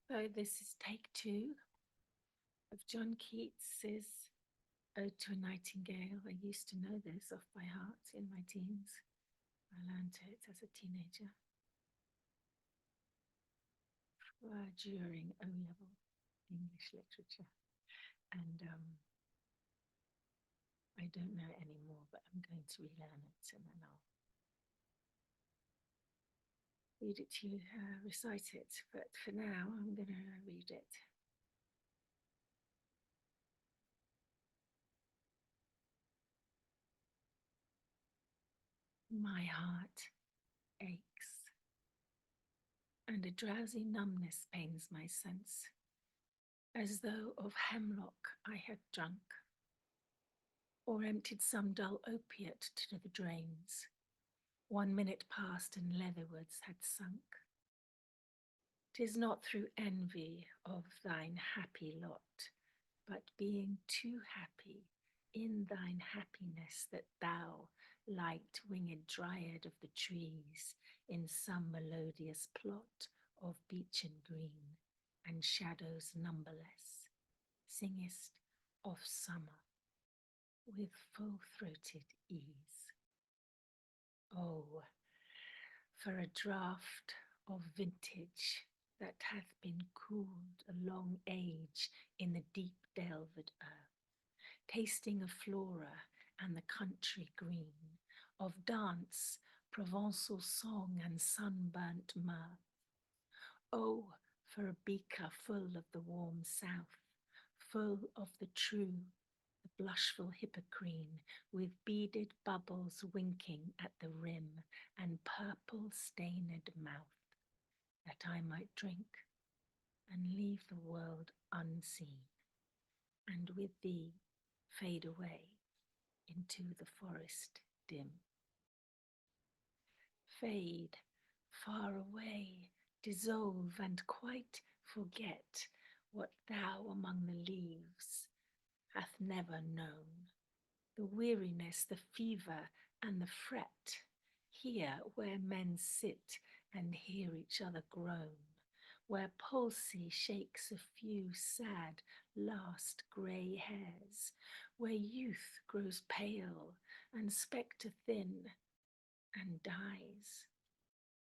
So this is take two of John Keats's Ode to a Nightingale. I used to know this off by heart in my teens. I learned it as a teenager during O-level English literature. And I don't know it anymore, but I'm going to relearn it and then I'll read it to you, recite it. But for now, I'm going to read it. My heart aches, and a drowsy numbness pains my sense, as though of hemlock I had drunk, or emptied some dull opiate to the drains. 1 minute passed and leatherwards had sunk. 'Tis not through envy of thine happy lot, but being too happy in thine happiness, that thou, light-winged dryad of the trees, in some melodious plot of beechen green and shadows numberless, singest of summer with full-throated ease. Oh, for a draught of vintage that hath been cooled a long age in the deep delved earth, tasting of flora and the country green, of dance, Provençal song and sunburnt mirth. Oh, for a beaker full of the warm south, full of the true, the blushful hippocrene, with beaded bubbles winking at the rim and purple stained mouth, that I might drink and leave the world unseen, and with thee fade away into the forest dim. Fade far away, dissolve and quite forget what thou among the leaves hath never known, the weariness, the fever and the fret, here where men sit and hear each other groan, where palsy shakes a few sad last grey hairs, where youth grows pale and spectre thin and dies,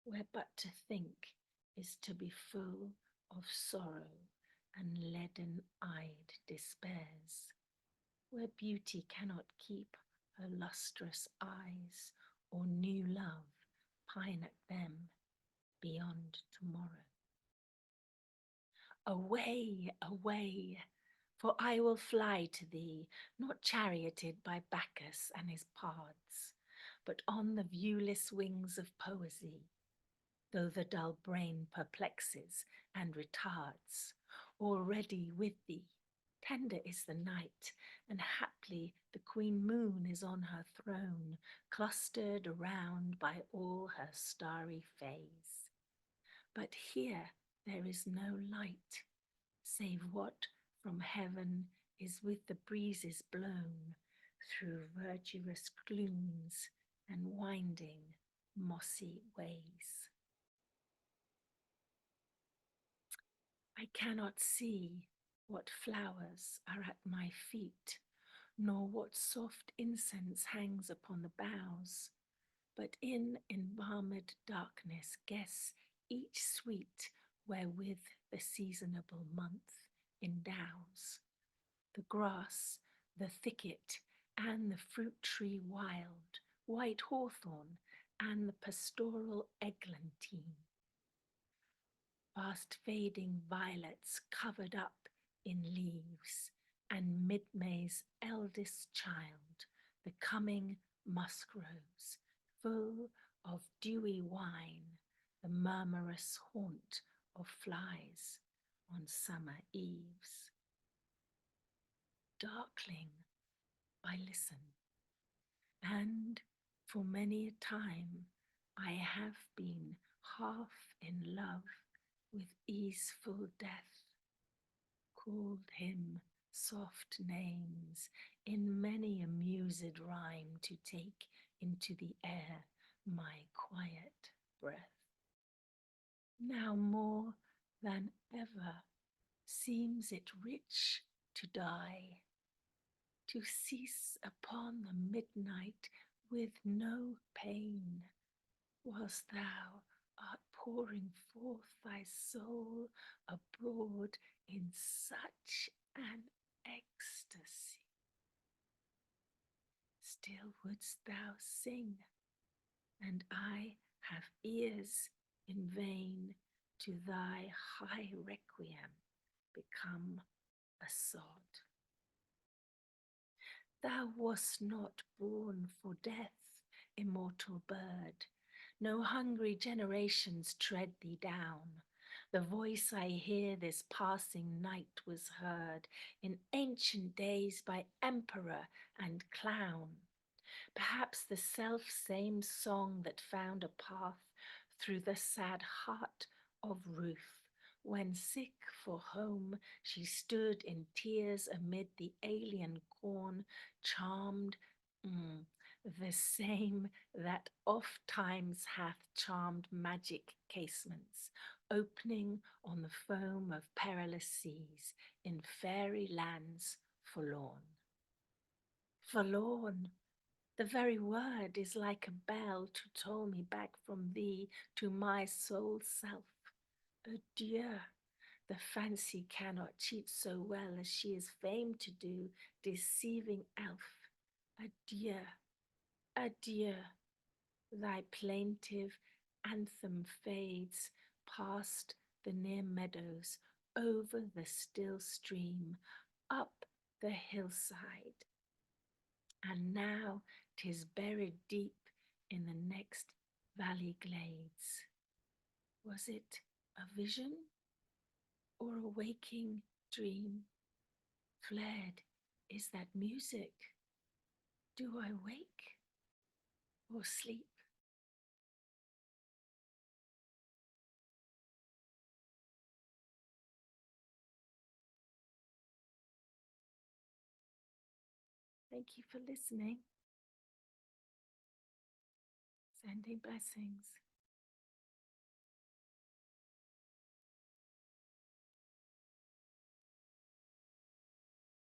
where but to think is to be full of sorrow and leaden-eyed despairs, where beauty cannot keep her lustrous eyes, or new love pine at them beyond tomorrow. Away, away, for I will fly to thee, not charioted by Bacchus and his pards, but on the viewless wings of poesy, though the dull brain perplexes and retards. Already with thee, tender is the night, and haply the queen moon is on her throne, clustered around by all her starry fays. But here there is no light, save what from heaven is with the breezes blown through verdurous glooms and winding mossy ways. I cannot see what flowers are at my feet, nor what soft incense hangs upon the boughs, but in embalmed darkness guess each sweet wherewith the seasonable month endows. The grass, the thicket, and the fruit tree wild, white hawthorn, and the pastoral eglantine, fast fading violets covered up in leaves, and mid-May's eldest child, the coming musk rose, full of dewy wine, the murmurous haunt of flies on summer eves. Darkling, I listen, and for many a time I have been half in love with easeful death, called him soft names in many a mused rhyme to take into the air my quiet breath. Now more than ever seems it rich to die, to cease upon the midnight with no pain, whilst thou art pouring forth thy soul abroad in such an ecstasy. Still wouldst thou sing, and I have ears in vain to thy high requiem become a sod. Thou wast not born for death, immortal bird. No hungry generations tread thee down. The voice I hear this passing night was heard in ancient days by emperor and clown. Perhaps the self same song that found a path through the sad heart of Ruth, when sick for home she stood in tears amid the alien corn, charmed, the same that oft times hath charmed magic casements, opening on the foam of perilous seas in fairy lands forlorn. Forlorn! The very word is like a bell to toll me back from thee to my sole self. Adieu! The fancy cannot cheat so well as she is famed to do, deceiving elf. Adieu! Adieu! Thy plaintive anthem fades past the near meadows, over the still stream, up the hillside. And now 'tis buried deep in the next valley glades. Was it a vision or a waking dream? Fled is that music. Do I wake or sleep? Thank you for listening. Sending blessings.